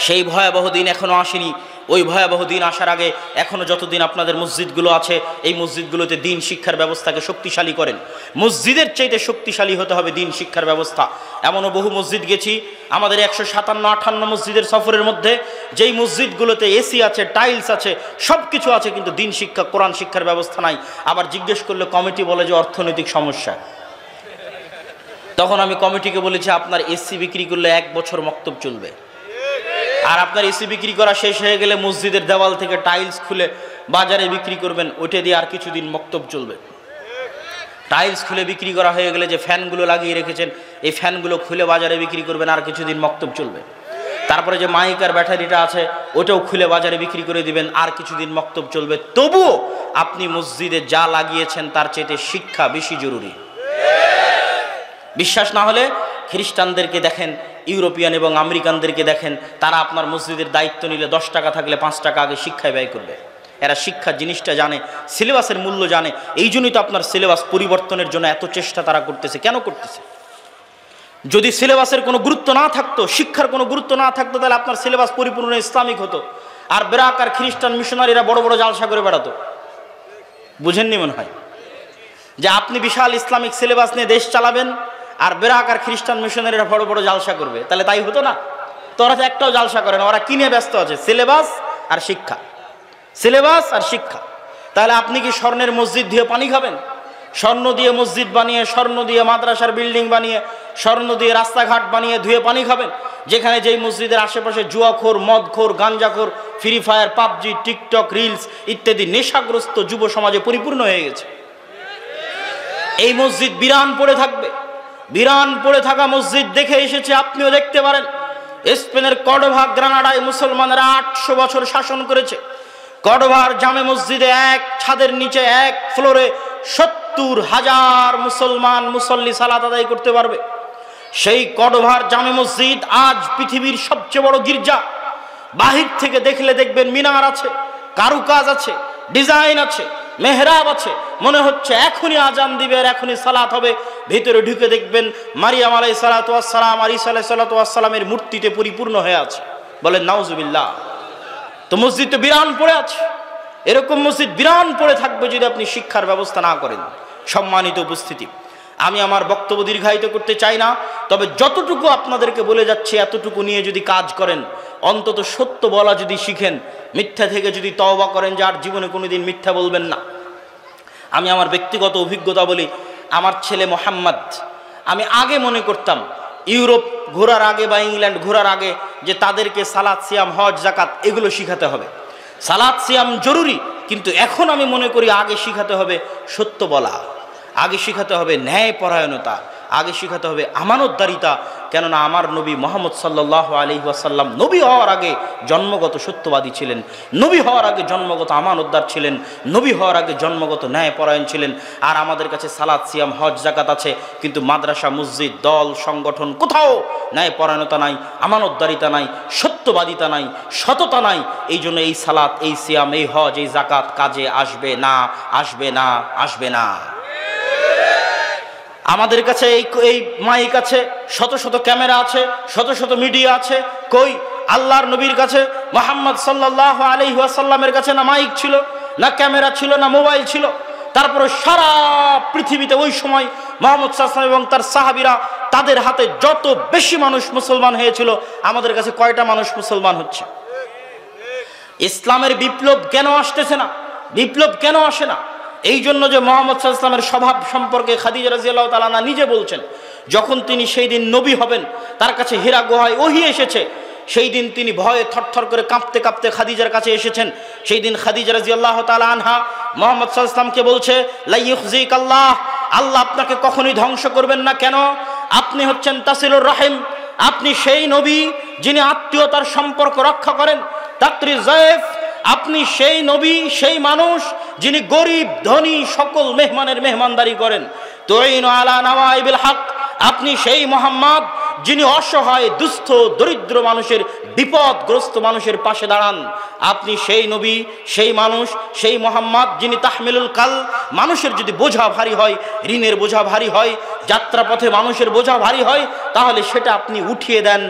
সেই ভয়াবহ দিন এখনো আসেনি। ওই ভয়াবহ দিন আসার আগে এখনো যতদিন আপনাদের মসজিদগুলো আছে, এই মসজিদগুলোতে দিন শিক্ষার ব্যবস্থাকে শক্তিশালী করেন। মসজিদের চাইতে শক্তিশালী হতে হবে দিন শিক্ষার ব্যবস্থা। এমনও বহু মসজিদ গেছি আমাদের 157-58 মসজিদের সফরের মধ্যে, যেই মসজিদগুলোতে এসি আছে, টাইলস আছে, সব কিছু আছে, কিন্তু দিন শিক্ষা, কোরআন শিক্ষার ব্যবস্থা নাই। আবার জিজ্ঞেস করলে কমিটি বলে যে অর্থনৈতিক সমস্যা। তখন আমি কমিটিকে বলেছি আপনার এসি বিক্রি করলে 1 বছর মক্তব চলবে, আর আপনার এসি বিক্রি করা শেষ হয়ে গেলে মসজিদের দেওয়াল থেকে টাইলস খুলে বাজারে বিক্রি করবেন, ওইটা দিয়ে আর কিছুদিন মক্তব চলবে। টাইলস খুলে বিক্রি করা হয়ে গেলে যে ফ্যানগুলো লাগিয়ে রেখেছেন, এই ফ্যানগুলো খুলে বাজারে বিক্রি করবেন, আর কিছুদিন মক্তব চলবে। তারপরে যে মাইক আর ব্যাটারিটা আছে ওটাও খুলে বাজারে বিক্রি করে দিবেন, আর কিছুদিন মক্তব চলবে। তবুও আপনি মসজিদে যা লাগিয়েছেন তার চাইতে শিক্ষা বেশি জরুরি। বিশ্বাস না হলে খ্রিস্টানদেরকে দেখেন, ইউরোপিয়ান এবং আমেরিকানদেরকে দেখেন, তারা আপনার মসজিদের দায়িত্ব নিলে 10 টাকা থাকলে 5 টাকা আগে শিক্ষায় ব্যয় করবে। এরা শিক্ষা জিনিসটা জানে, সিলেবাসের মূল্য জানে। এই জন্যই তো আপনার সিলেবাস পরিবর্তনের জন্য এত চেষ্টা তারা করতেছে। কেন করতেছে? যদি সিলেবাসের কোনো গুরুত্ব না থাকতো, শিক্ষার কোনো গুরুত্ব না থাকতো, তাহলে আপনার সিলেবাস পরিপূর্ণ ইসলামিক হতো। আর বেরাক আর খ্রিস্টান মিশনারিরা বড় বড় জালসা করে বেড়াতো। বুঝেননি মনে হয় যে আপনি বিশাল ইসলামিক সিলেবাস নিয়ে দেশ চালাবেন, আর বেরাক আর খ্রিস্টান মিশনারিরা বড় বড় জালসা করবে, তাহলে তাই হতো না? তো ওরা তো একটাও জালসা করে না, ওরা কিনে ব্যস্ত আছে সিলেবাস আর শিক্ষা, সিলেবাস আর শিক্ষা। তাহলে আপনি কি স্বর্ণের মসজিদ দিয়ে পানি খাবেন? স্বর্ণ দিয়ে মসজিদ বানিয়ে, স্বর্ণ দিয়ে মাদ্রাসার বিল্ডিং বানিয়ে, স্বর্ণ দিয়ে রাস্তাঘাট বানিয়ে ধুয়ে পানি খাবেন? যেখানে যেই মসজিদের আশেপাশে জুয়াখোর, মদখোর, গাঞ্জাখোর, free fire, PUBG, TikTok, reels ইত্যাদি নেশাগ্রস্ত যুব সমাজে পরিপূর্ণ হয়ে গেছে। এই মসজিদ বিরান পড়ে থাকবে। বিরান পড়ে থাকা মসজিদ দেখে এসেছে, আপনিও দেখতে পারেন। স্পেনের কর্ডোভা, গ্রানাডায় মুসলমানেরা 800 বছর শাসন করেছে। কর্ডোভার জামে মসজিদে এক ছাদের নিচে, এক ফ্লোরে 70,000 মুসলমান মুসল্লি সালাত আদায় করতে পারবে। সেই কর্ডোভার জামে মসজিদ আজ পৃথিবীর সবচেয়ে বড় গির্জা। বাহির থেকে দেখলে দেখবেন মিনার আছে, কারুকাজ আছে, ডিজাইন আছে, মেহরাব আছে, মনে হচ্ছে এখনই আজান দিবে আর এখনই সালাত হবে। ভিতরে ঢুকে দেখবেন মারিয়াম আলাইহিস সালাতু ওয়াস সালাম আর ঈসা আলাইহিস সালাতু ওয়াস সালামের মূর্তিতে পরিপূর্ণ হয়ে আছে। বলেন নাউজুবিল্লাহ। তো মসজিদ তো বিরান পড়ে আছে। এরকম মসজিদ বিরান পড়ে থাকবে যদি আপনি শিক্ষার ব্যবস্থা না করেন। সম্মানিত উপস্থিতি, আমি আমার বক্তব্য দীর্ঘায়িত করতে চাই না, তবে যতটুকু আপনাদেরকে বলে যাচ্ছি এতটুকু নিয়ে যদি কাজ করেন, অন্তত সত্য বলা যদি শিখেন, মিথ্যা থেকে যদি তওবা করেন যে আর জীবনে কোনোদিন মিথ্যা বলবেন না। আমি আমার ব্যক্তিগত অভিজ্ঞতা বলি, আমার ছেলে মোহাম্মদ, আমি আগে মনে করতাম ইউরোপ ঘোরার আগে বা ইংল্যান্ড ঘোরার আগে যে তাদেরকে সালাত, সিয়াম, হজ, যাকাত এগুলো শিখাতে হবে। সালাত, সিয়াম জরুরি, কিন্তু এখন আমি মনে করি আগে শিখাতে হবে সত্য বলা, আগে শিখাতে হবে ন্যায় পরায়ণতা, আগে শিখাতে হবে আমানতদারিতা। কেননা আমার নবী মুহাম্মদ সাল্লাল্লাহু আলাইহি ওয়াসাল্লাম নবী হওয়ার আগে জন্মগত সত্যবাদী ছিলেন, নবী হওয়ার আগে জন্মগত আমানতদার ছিলেন, নবী হওয়ার আগে জন্মগত ন্যায়পরায়ণ ছিলেন। আর আমাদের কাছে সালাত, সিয়াম, হজ, যাকাত আছে, কিন্তু মাদ্রাসা, মসজিদ, দল, সংগঠন কোথাও ন্যায়পরায়ণতা নাই, আমানতদারিতা নাই, সত্যবাদিতা নাই, সততা নাই। এই জন্য এই সালাত, এই সিয়াম, এই হজ, এই যাকাত কাজে আসবে না, আসবে না, আসবে না। আমাদের কাছে এই মাইক আছে, শত শত ক্যামেরা আছে, শত শত মিডিয়া আছে, কই আল্লাহর নবীর কাছে মুহাম্মদ সাল্লাল্লাহু আলাইহি ওয়াসাল্লামের কাছে না মাইক ছিল, না ক্যামেরা ছিল, না মোবাইল ছিল। তারপরে সারা পৃথিবীতে ওই সময় মুহাম্মদ সাল্লাল্লাহু আলাইহি ওয়াসাল্লাম এবং তার সাহাবীরা, তাদের হাতে যত বেশি মানুষ মুসলমান হয়েছিল, আমাদের কাছে কয়টা মানুষ মুসলমান হচ্ছে? ইসলামের বিপ্লব কেন আসতেছে না? বিপ্লব কেন আসে না? এই জন্য যে মুহাম্মদ সাল্লাল্লাহু আলাইহি ওয়াসাল্লামের স্বভাব সম্পর্কে খাদিজা রাদিয়াল্লাহু তাআলা আনহা নিজে বলছেন, যখন তিনি সেই দিন নবী হবেন, তার কাছে হীরা গুহায় ওহী এসেছে, সেই দিন তিনি ভয়ে থরথর করে কাঁপতে কাঁপতে খাদিজার কাছে এসেছেন। সেই দিন খাদিজা রাদিয়াল্লাহু তাআলা আনহা মুহাম্মদ সাল্লাল্লাহু আলাইহি ওয়াসাল্লামকে বলছে লা ইউখজিকাল্লাহ, আল্লাহ আপনাকে কখনোই ধ্বংস করবেন না। কেন? আপনি হচ্ছেন তাসিলুর রাহিম, আপনি সেই নবী যিনি আত্মীয়তার সম্পর্ক রক্ষা করেন। তাকরির যায়েফ, আপনি সেই নবী, সেই মানুষ যিনি গরিব ধনী সকল মেহমানের মেহমানদারি করেন। তুইনু আলা নাওয়াইবিল হক, আপনি সেই মুহাম্মদ যিনি অসহায় দুস্থ দরিদ্র মানুষের বিপদগ্রস্ত মানুষের পাশে দাঁড়ান। আপনি সেই নবী, সেই মানুষ, সেই মুহাম্মদ যিনি তাহমিলুল কাল, মানুষের যদি বোঝা ভারী হয়, ঋণের বোঝা ভারী হয়, যাত্রাপথে মানুষের বোঝা ভারী হয়, তাহলে সেটা আপনি উঠিয়ে দেন।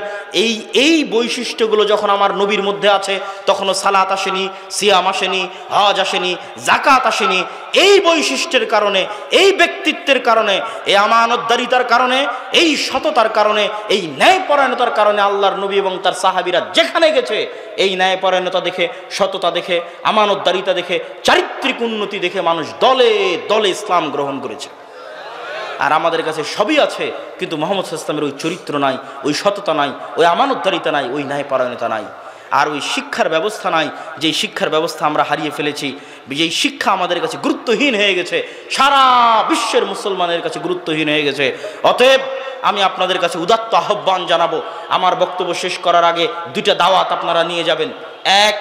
এই বৈশিষ্ট্যগুলো যখন আমার নবীর মধ্যে আছে, তখনও সালাত আসেনি, সিয়াম আসেনি, হজ আসেনি, জাকাত আসেনি। এই বৈশিষ্ট্যের কারণে, এই ব্যক্তিত্বের কারণে, এই আমানতদারিতার কারণে, এই সততার কারণে, এই ন্যায়পরায়ণতার কারণে আল্লাহর নবী এবং তার সাহাবীরা যেখানে গেছে, এই ন্যায়পরায়ণতা দেখে, সততা দেখে, আমানতদারিতা দেখে, চারিত্রিক উন্নতি দেখে মানুষ দলে দলে ইসলাম গ্রহণ করেছে। আর আমাদের কাছে সবই আছে, কিন্তু মুহাম্মদ সাল্লাল্লাহু আলাইহি ওয়াসাল্লামের ওই চরিত্র নাই, ওই সততা নাই, ওই আমানতদারিতা নাই, ওই ন্যায়পরায়ণতা নাই, আর ওই শিক্ষার ব্যবস্থা নাই। যেই শিক্ষার ব্যবস্থা আমরা হারিয়ে ফেলেছি, যেই শিক্ষা আমাদের কাছে গুরুত্বহীন হয়ে গেছে, সারা বিশ্বের মুসলমানের কাছে গুরুত্বহীন হয়ে গেছে। অতএব আমি আপনাদের কাছে উদাত্ত আহ্বান জানাবো, আমার বক্তব্য শেষ করার আগে দুইটা দাওয়াত আপনারা নিয়ে যাবেন। এক,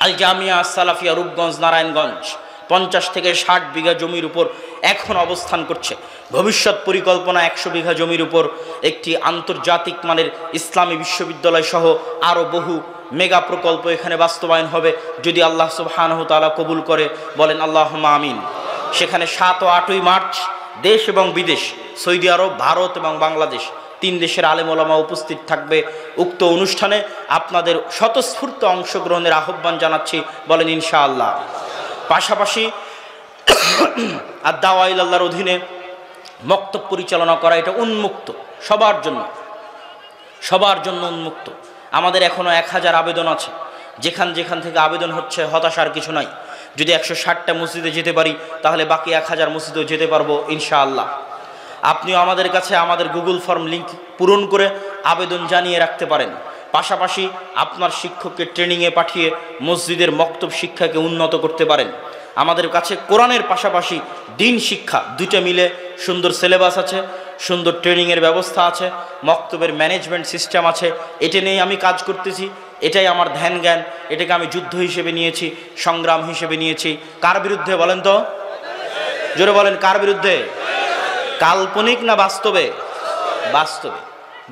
আল জামিয়া সালাফিয়া রূপগঞ্জ নারায়ণগঞ্জ 50 থেকে 60 বিঘা জমির উপর এখন অবস্থান করছে। ভবিষ্যৎ পরিকল্পনা 100 বিঘা জমির উপর একটি আন্তর্জাতিক মানের ইসলামী বিশ্ববিদ্যালয় সহ আরও বহু মেগা প্রকল্প এখানে বাস্তবায়ন হবে, যদি আল্লাহ সুবহানাহু ওয়া তাআলা কবুল করে। বলেন আল্লাহুম্মা আমিন। সেখানে 7 ও 8ই মার্চ দেশ এবং বিদেশ, সৌদি আরব, ভারত এবং বাংলাদেশ 3 দেশের আলেম ওলামা উপস্থিত থাকবে। উক্ত অনুষ্ঠানে আপনাদের স্বতঃস্ফূর্ত অংশগ্রহণের আহ্বান জানাচ্ছি। বলেন ইনশাআল্লাহ। পাশাপাশি আদ-দাওয়া ইলাল্লাহর অধীনে মক্তব পরিচালনা করা, এটা উন্মুক্ত, সবার জন্য উন্মুক্ত। আমাদের এখনও 1000 আবেদন আছে। যেখান থেকে আবেদন হচ্ছে, হতাশার কিছু নাই। যদি 160টা মসজিদে যেতে পারি, তাহলে বাকি 1000 মসজিদেও যেতে পারবো ইনশাআল্লাহ। আপনিও আমাদের কাছে আমাদের গুগল ফর্ম লিংক পূরণ করে আবেদন জানিয়ে রাখতে পারেন। পাশাপাশি আপনার শিক্ষককে ট্রেনিংয়ে পাঠিয়ে মসজিদের মক্তব শিক্ষাকে উন্নত করতে পারেন। আমাদের কাছে কোরআনের পাশাপাশি দিন শিক্ষা দুইটা মিলে সুন্দর সিলেবাস আছে, সুন্দর ট্রেনিংয়ের ব্যবস্থা আছে, মক্তবের ম্যানেজমেন্ট সিস্টেম আছে। এটা নিয়ে আমি কাজ করতেছি, এটাই আমার ধ্যান জ্ঞান। এটাকে আমি যুদ্ধ হিসেবে নিয়েছি, সংগ্রাম হিসেবে নিয়েছি। কার বিরুদ্ধে বলেন তো? জোরে বলেন, কার বিরুদ্ধে? কাল্পনিক না বাস্তবে?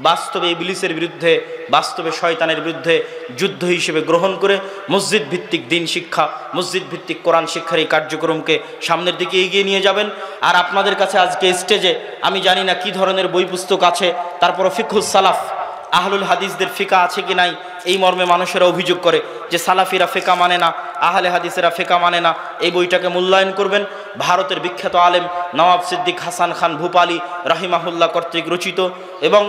বাস্তবে ইবলিসের বিরুদ্ধে, বাস্তবে শয়তানের বিরুদ্ধে যুদ্ধ হিসেবে গ্রহণ করে মসজিদ ভিত্তিক দিন শিক্ষা, মসজিদ ভিত্তিক কোরআন শিক্ষার এই কার্যক্রমকে সামনের দিকে এগিয়ে নিয়ে যাবেন। আর আপনাদের কাছে আজকে স্টেজে আমি জানি না কি ধরনের বই পুস্তক আছে, তারপরও ফিকহুস সালাফ, আহলুল হাদিসদের ফিকা আছে কি নাই, এই মর্মে মানুষেরা অভিযোগ করে যে সালাফিরা ফিকা মানে না, আহলে হাদিসেরা ফিকা মানে না। এই বইটাকে মূল্যায়ন করবেন। ভারতের বিখ্যাত আলেম নওয়াব সিদ্দিক হাসান খান ভূপালী রাহিমাহুল্লাহ কর্তৃক রচিত এবং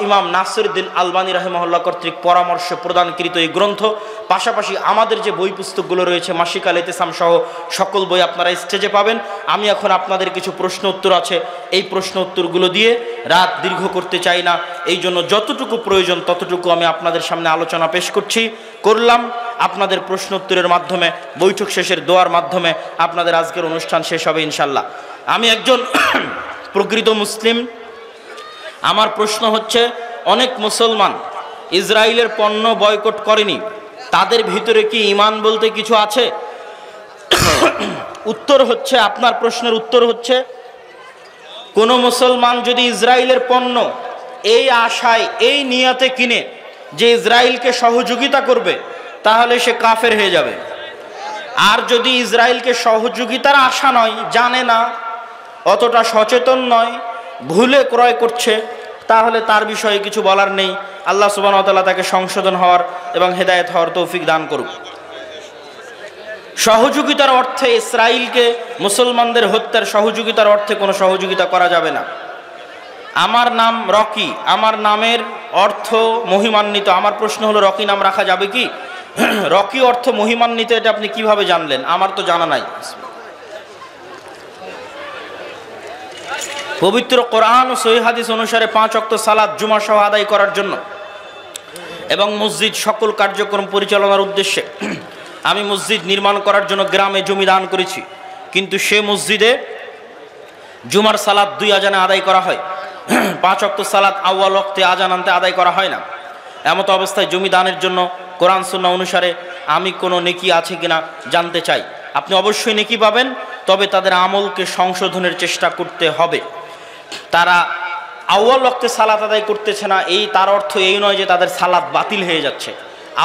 ইমাম নাসিরউদ্দিন আলবানী রাহিমাহুল্লাহ কর্তৃক পরামর্শ প্রদানকৃত এই গ্রন্থ। পাশাপাশি আমাদের যে বই পুস্তকগুলো রয়েছে, মাসিক আল ইতিসাম সহ সকল বই আপনারা স্টেজে পাবেন। আমি এখন আপনাদের কিছু প্রশ্ন উত্তর আছে, এই প্রশ্ন উত্তরগুলো দিয়ে রাত দীর্ঘ করতে চাই না, এই জন্য যতটুকু প্রয়োজন ততটুকু আমি আপনাদের সামনে আলোচনা পেশ করলাম। আপনাদের প্রশ্ন উত্তরের মাধ্যমে, বৈঠক শেষের দোয়ার মাধ্যমে আপনাদের আজকের অনুষ্ঠান শেষ হবে ইনশাল্লাহ। আমি একজন প্রকৃত মুসলিম। আমার প্রশ্ন হচ্ছে, অনেক মুসলমান ইসরায়েলের পণ্য বয়কট করেনি, তাদের ভিতরে কি ঈমান বলতে কিছু আছে? উত্তর হচ্ছে, আপনার প্রশ্নের উত্তর হচ্ছে, কোনো মুসলমান যদি ইসরায়েলের পণ্য এই আশায়, এই নিয়তে কিনে যে ইসরায়েলকে সহযোগিতা করবে, তাহলে সে কাফের হয়ে যাবে। আর যদি ইসরায়েলকে সহযোগিতার আশা নয়, জানে না, অতটা সচেতন নয়, ভুলে ক্রয় করছে, তাহলে তার বিষয়ে কিছু বলার নেই। আল্লাহ সুবহানাহু ওয়া তাআলা তাকে সংশোধন হওয়ার এবং হেদায়েত হওয়ার তৌফিক দান করুক। সহযোগিতার অর্থে ইসরায়েলকে মুসলমানদের হত্যার সহযোগিতার অর্থে কোনো সহযোগিতা করা যাবে না। আমার নাম রকি, আমার নামের অর্থ মহিমান্বিত। আমার প্রশ্ন হলো, রকি নাম রাখা যাবে কি? রকি অর্থ মহিমান্বিত, এটা আপনি কিভাবে জানলেন? আমার তো জানা নাই। পবিত্র কোরআন ও সহিহ হাদিস অনুসারে 5 ওয়াক্ত সালাত জুমা সহ আদায় করার জন্য এবং মসজিদ সকল কার্যক্রম পরিচালনার উদ্দেশ্যে আমি মসজিদ নির্মাণ করার জন্য গ্রামে জমি দান করেছি, কিন্তু সে মসজিদে জুমার সালাত 2 আজানে আদায় করা হয়, 5 ওয়াক্ত সালাত আউয়াল ওয়াক্তে আজান আনতে আদায় করা হয় না। এমত অবস্থায় জমি দানের জন্য কোরআন সুন্নাহ অনুসারে আমি কোনো নেকি আছে কিনা জানতে চাই। আপনি অবশ্যই নেকি পাবেন, তবে তাদের আমলকে সংশোধনের চেষ্টা করতে হবে। তারা আউয়াল ওয়াক্তে সালাত আদায় করতেছে না, তার অর্থ এই নয় যে তাদের সালাত বাতিল হয়ে যাচ্ছে।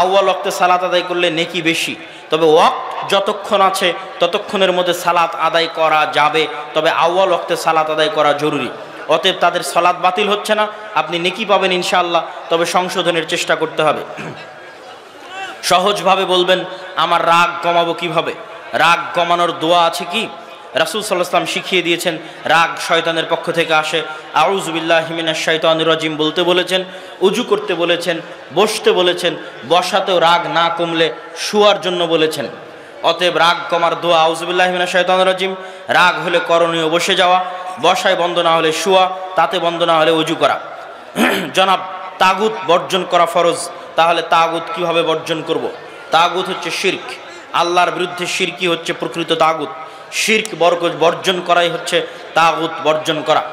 আউয়াল ওয়াক্তে সালাত আদায় করলে নেকি বেশি, তবে ওয়াক্ত যতক্ষণ আছে ততক্ষণের মধ্যে সালাত আদায় করা যাবে, তবে আউয়াল ওয়াক্তে সালাত আদায় করা জরুরি। অতএব তাদের সালাত বাতিল হচ্ছে না, আপনি নেকি পাবেন ইনশাআল্লাহ, তবে সংশোধনের চেষ্টা করতে হবে। সহজভাবে বলবেন, আমার রাগ কমাবো কিভাবে? রাগ কমানোর দোয়া আছে কি? রাসূল সাল্লাল্লাহু আলাইহি ওয়াসাল্লাম শিখিয়ে দিয়েছেন, রাগ শয়তানের পক্ষ থেকে আসে। আউযু বিল্লাহি মিনাশ শাইতানির রাজিম বলতে বলেছেন, উজু করতে বলেছেন, বসতে বলেছেন, বসাতেও রাগ না কমলে শোয়ার জন্য বলেছেন। অতএব রাগ কমার দোয়া আউযু বিল্লাহি মিনাশ শাইতানির রাজিম। রাগ হলে করণীয় বসে যাওয়া, বসায় বন্ধ না হলে শোয়া, তাতে বন্ধ না হলে উজু করা। জনাব, তাগুত বর্জন করা ফরজ, তাহলে তাগুত কিভাবে বর্জন করব? তাগুত হচ্ছে শিরক, আল্লাহর বিরুদ্ধে শিরকি হচ্ছে প্রকৃত তাগুত। শিরক বর্জন করাই হচ্ছে তাগুত বর্জন করা,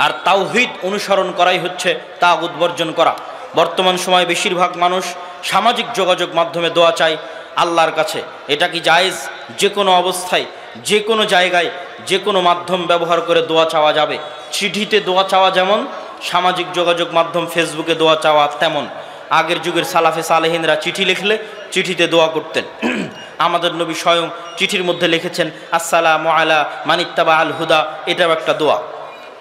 আর তাওহীদ অনুসরণ করাই হচ্ছে তাগুত বর্জন করা। বর্তমান সময়ে বেশিরভাগ মানুষ সামাজিক যোগাযোগ মাধ্যমে দোয়া চায় আল্লাহর কাছে। এটা কি জায়েজ? যে কোনো অবস্থায়, যে কোনো জায়গায়, যে কোনো মাধ্যম ব্যবহার করে দোয়া চাওয়া যাবে। চিঠিতে দোয়া চাওয়া যেমন, সামাজিক যোগাযোগ মাধ্যম ফেসবুকে দোয়া চাওয়া তেমন। আগের যুগের সালাফে সালেহিনরা চিঠি লিখলে চিঠিতে দোয়া করতেন। আমাদের নবী স্বয়ং চিঠির মধ্যে লিখেছেন আসসালামু আলা মানিত্তাবা আল হুদা, এটাও একটা দোয়া।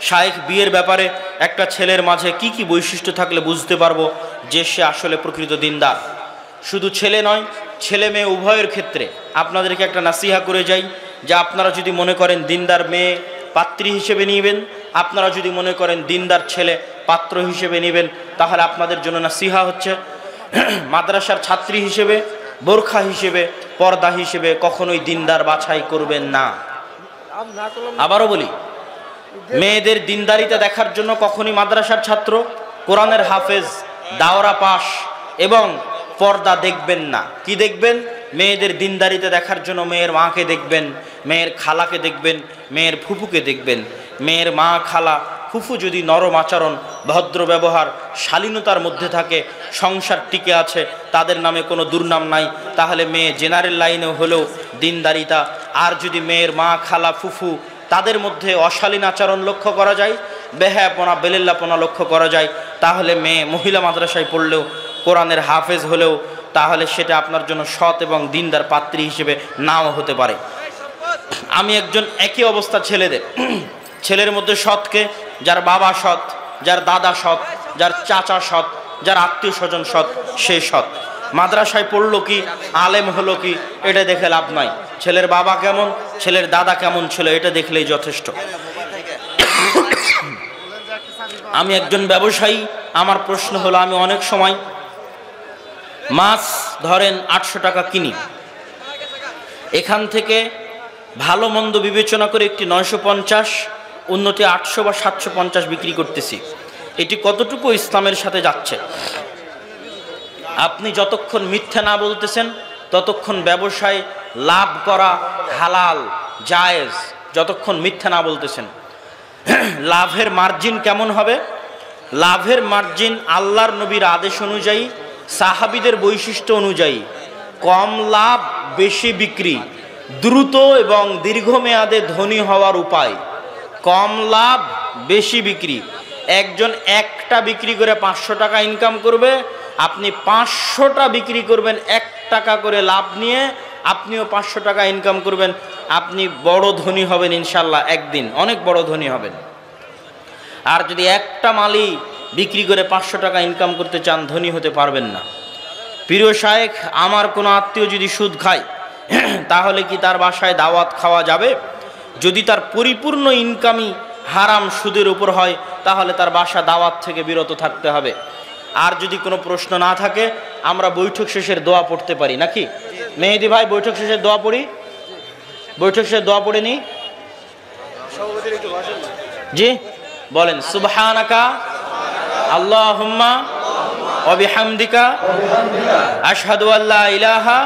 শায়েখ বিয়ের ব্যাপারে একটা ছেলের মাঝে কি কি বৈশিষ্ট্য থাকলে বুঝতে পারবো যে সে আসলে প্রকৃত দিনদার? শুধু ছেলে নয়, ছেলে মেয়ে উভয়ের ক্ষেত্রে আপনাদেরকে একটা নাসিহা করে যাই, যে আপনারা যদি মনে করেন দিনদার মেয়ে পাত্রী হিসেবে নেবেন, আপনারা যদি মনে করেন দিনদার ছেলে পাত্র হিসেবে নেবেন, তাহলে আপনাদের জন্য নাসিহা হচ্ছে, মাদ্রাসার ছাত্রী হিসেবে, বোরখা হিসেবে, পর্দা হিসেবে কখনোই দিনদার বাছাই করবেন না। আবারও বলি, মেয়েদের দিনদারিতা দেখার জন্য কখনই মাদ্রাসার ছাত্র, কোরআনের হাফেজ, দাওরা পাশ এবং পর্দা দেখবেন না। কি দেখবেন? মেয়েদের দিনদারিতা দেখার জন্য মেয়ের মাকে দেখবেন, মেয়ের খালাকে দেখবেন, মেয়ের ফুফুকে দেখবেন। মেয়ের মা, খালা, ফুফু যদি নরম আচরণ, ভদ্র ব্যবহার, শালীনতার মধ্যে থাকে, সংসার টিকে আছে, তাদের নামে কোনো দুর্নাম নাই, তাহলে মেয়ে জেনারেল লাইনে হলেও দিনদারিতা। আর যদি মেয়ের মা, খালা, ফুফু তাদের মধ্যে অশালীন আচরণ লক্ষ্য করা যায়, বেহায়াপনা, বেলেল্লাপনা লক্ষ্য করা যায়, তাহলে মেয়ে মহিলা মাদ্রাসায় পড়লেও, কোরআনের হাফেজ হলেও, তাহলে সেটা আপনার জন্য সৎ এবং দিনদার পাত্রী হিসেবে নাও হতে পারে। আমি একজন একই অবস্থা ছেলেদের, ছেলের মধ্যে সৎকে, যার বাবা সৎ, যার দাদা সৎ, যার চাচা সৎ, যার আত্মীয় স্বজন সৎ, সে সৎ। মাদ্রাসায় পড়লো কি, আলেম হলো কি, এটা দেখে লাভ নাই। ছেলের বাবা কেমন, ছেলের দাদা কেমন ছিল, এটা দেখলেই যথেষ্ট। আমি একজন ব্যবসায়ী, আমার প্রশ্ন হলো, আমি অনেক সময় মাছ ধরেন 800 টাকা কিনি, এখান থেকে ভালো মন্দ বিবেচনা করে একটি 950, অন্যটি 800 বা 750 বিক্রি করতেছি। এটি কতটুকু ইসলামের সাথে যাচ্ছে? আপনি যতক্ষণ মিথ্যা না বলতেছেন ততক্ষণ ব্যবসায় লাভ করা হালাল, জায়েজ, যতক্ষণ মিথ্যা না বলতেছেন। লাভের মার্জিন কেমন হবে? লাভের মার্জিন আল্লাহর নবীর আদেশ অনুযায়ী, সাহাবীদের বৈশিষ্ট্য অনুযায়ী, কম লাভ বেশি বিক্রি, দ্রুত এবং দীর্ঘমেয়াদে ধনী হওয়ার উপায়। কম লাভ বেশি বিক্রি। একজন একটা বিক্রি করে 500 টাকা ইনকাম করবে, আপনি 500টা বিক্রি করবেন 1 টাকা করে লাভ নিয়ে, আপনিও 500 টাকা ইনকাম করবেন, আপনি বড় ধনী হবেন ইনশাল্লাহ, একদিন অনেক বড় ধনী হবেন। আর যদি একটা মালই বিক্রি করে 500 টাকা ইনকাম করতে চান, ধনী হতে পারবেন না। প্রিয় শায়েখ, আমার কোনো আত্মীয় যদি সুদ খায়, তাহলে কি তার বাসায় দাওয়াত খাওয়া যাবে? যদি তার পরিপূর্ণ ইনকামই হারাম সুদের উপর হয়, তাহলে তার বাসা দাওয়াত থেকে বিরত থাকতে হবে। আর যদি কোনো প্রশ্ন না থাকে, আমরা বৈঠক শেষের দোয়া পড়তে পারি নাকি? মেহেদি ভাই, বৈঠক শেষের দোয়া পড়ি, বৈঠক শেষের দোয়া পড়ে নি? জি বলেন, সুবহানাকা আল্লাহুম্মা ওয়া বিহামদিকা আশহাদু আল্লা ইলাহা